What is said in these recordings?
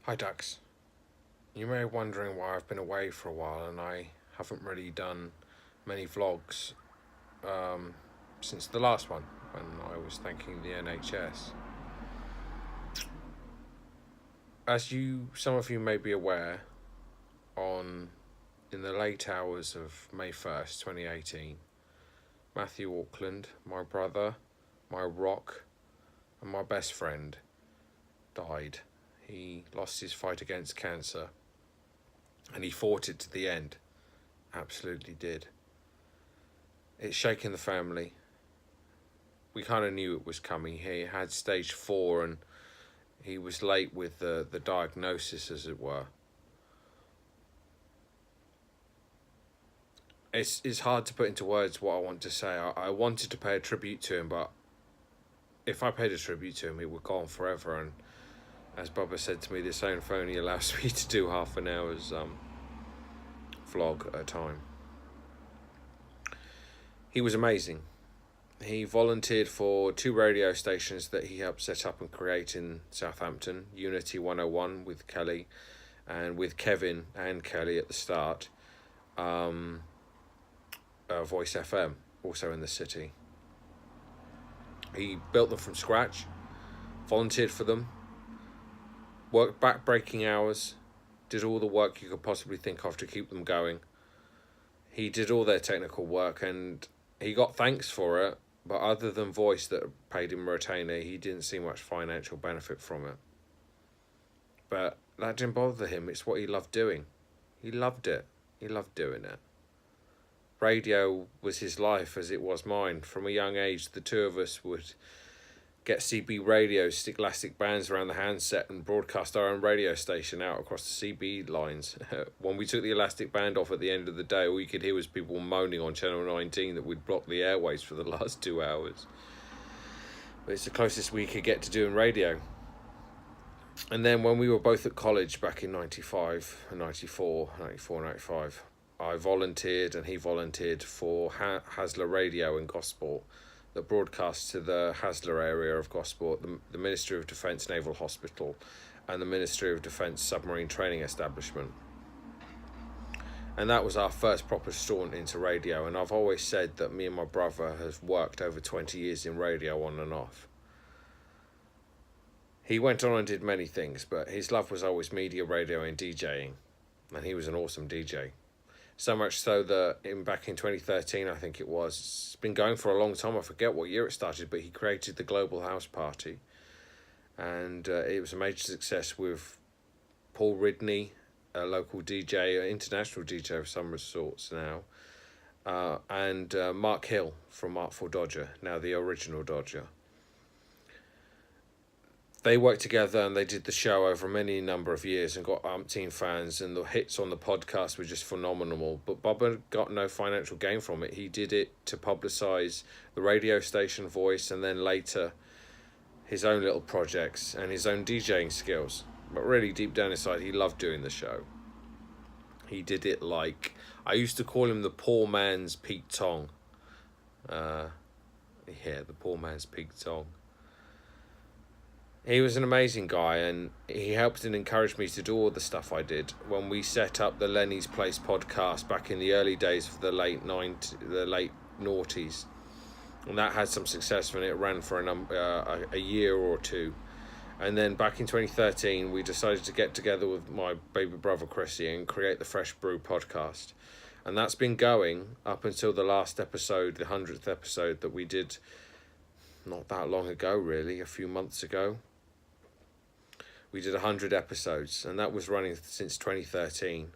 Hi Dax. You may be wondering why I've been away for a while and I haven't really done many vlogs um, since the last one when I was thanking the NHS. As some of you may be aware, on in the late hours of May 1st, 2018, Matthew Auckland, my brother, my rock, and my best friend died. He lost his fight against cancer and he fought it to the end. Absolutely did. It's shaken the family. We kind of knew it was coming. He had stage 4 and he was late with the diagnosis, as it were. It's hard to put into words what I want to say. I wanted to pay a tribute to him, but if I paid a tribute to him, he would go on forever. And as Bubba said to me, this phone only allows me to do half an hour's vlog at a time. He was amazing. He volunteered for 2 radio stations that he helped set up and create in Southampton, Unity 101 with Kelly, and with Kevin and Kelly at the start, Voice FM, also in the city. He built them from scratch, volunteered for them, worked back-breaking hours, did all the work you could possibly think of to keep them going. He did all their technical work and he got thanks for it, but other than Voice that paid him a retainer, he didn't see much financial benefit from it. But that didn't bother him. It's what he loved doing. He loved it. He loved doing it. Radio was his life as it was mine. From a young age, the two of us would get CB radios, stick elastic bands around the handset and broadcast our own radio station out across the CB lines. When we took the elastic band off at the end of the day, all you could hear was people moaning on Channel 19 that we'd blocked the airways for the last 2 hours. But it's the closest we could get to doing radio. And then when we were both at college back in 95 and 94, 95, I volunteered and he volunteered for Hasler Radio in Gosport, that broadcasts to the Hasler area of Gosport, the Ministry of Defence Naval Hospital and the Ministry of Defence Submarine Training Establishment. And that was our first proper staunt into radio, and I've always said that me and my brother have worked over 20 years in radio on and off. He went on and did many things, but his love was always media, radio and DJing, and he was an awesome DJ. So much so that back in 2013, I think it was, it's been going for a long time, I forget what year it started, but he created the Global House Party. And it was a major success with Paul Ridney, a local DJ, an international DJ of some sorts now, and Mark Hill from Artful Dodger, now the original Dodger. They worked together and they did the show over many number of years and got umpteen fans, and the hits on the podcast were just phenomenal. But Bubba got no financial gain from it. He did it to publicise the radio station Voice and then later his own little projects and his own DJing skills. But really deep down inside, he loved doing the show. He did it like, I used to call him the poor man's Pete Tong. The poor man's Pete Tong. He was an amazing guy and he helped and encouraged me to do all the stuff I did. When we set up the Lenny's Place podcast back in the early days of the late noughties, and that had some success when it ran for a year or two. And then back in 2013, we decided to get together with my baby brother Chrissy and create the Fresh Brew podcast. And that's been going up until the last episode, the 100th episode that we did not that long ago, really, a few months ago. We did 100 episodes, and that was running since 2013.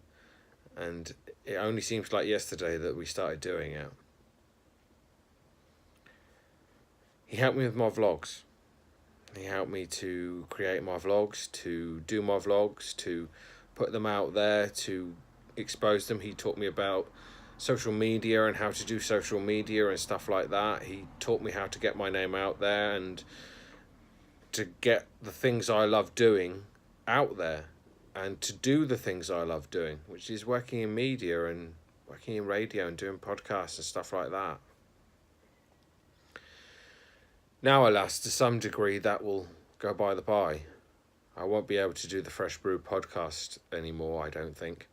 And it only seems like yesterday that we started doing it. He helped me with my vlogs. He helped me to create my vlogs, to do my vlogs, to put them out there, to expose them. He taught me about social media and how to do social media and stuff like that. He taught me how to get my name out there and to get the things I love doing out there and to do the things I love doing, which is working in media and working in radio and doing podcasts and stuff like that. Now, alas, to some degree, that will go by the by. I won't be able to do the Fresh Brew podcast anymore, I don't think.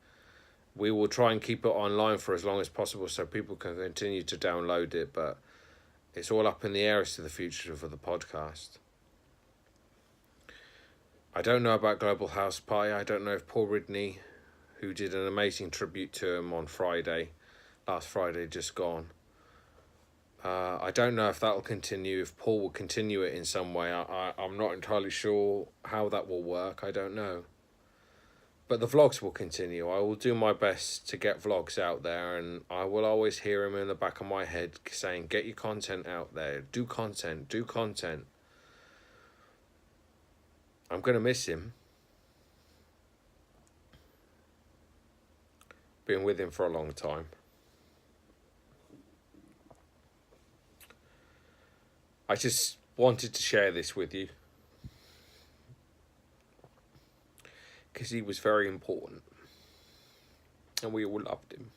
We will try and keep it online for as long as possible so people can continue to download it, but it's all up in the air as to the future for the podcast. I don't know about Global House Party. I don't know if Paul Ridney, who did an amazing tribute to him on last Friday just gone, I don't know if that will continue, if Paul will continue it in some way. I'm not entirely sure how that will work. I don't know. But the vlogs will continue. I will do my best to get vlogs out there, and I will always hear him in the back of my head saying, get your content out there. Do content. Do content. I'm going to miss him. Been with him for a long time. I just wanted to share this with you, because he was very important and we all loved him.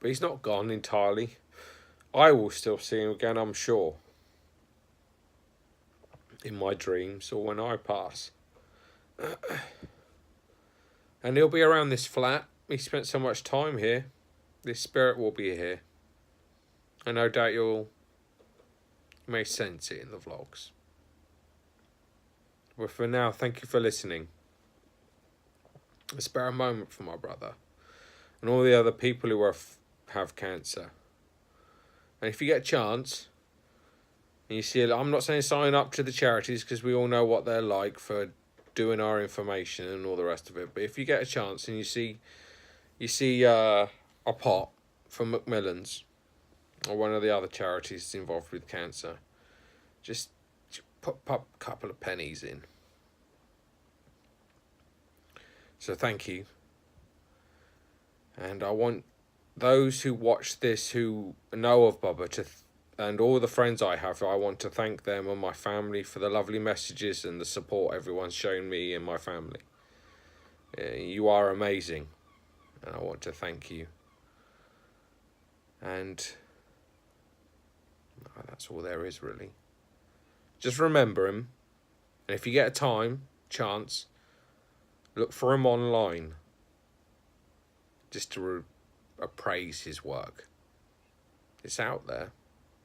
But he's not gone entirely. I will still see him again, I'm sure, in my dreams or when I pass. And he'll be around this flat. He spent so much time here. This spirit will be here. And no doubt you may sense it in the vlogs. But for now, thank you for listening. A spare moment for my brother and all the other people who have cancer. And if you get a chance, and you see, I'm not saying sign up to the charities because we all know what they're like for doing our information and all the rest of it. But if you get a chance and you see a pot from Macmillan's or one of the other charities involved with cancer, just pop a couple of pennies in. So thank you. And I want those who watch this who know of Bubba and all the friends I have, I want to thank them and my family for the lovely messages and the support everyone's shown me and my family. You are amazing, and I want to thank you. And that's all there is, really. Just remember him, and if you get a chance, look for him online, just to appraise his work. It's out there,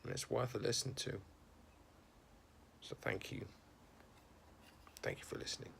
and it's worth a listen to. So thank you. Thank you for listening.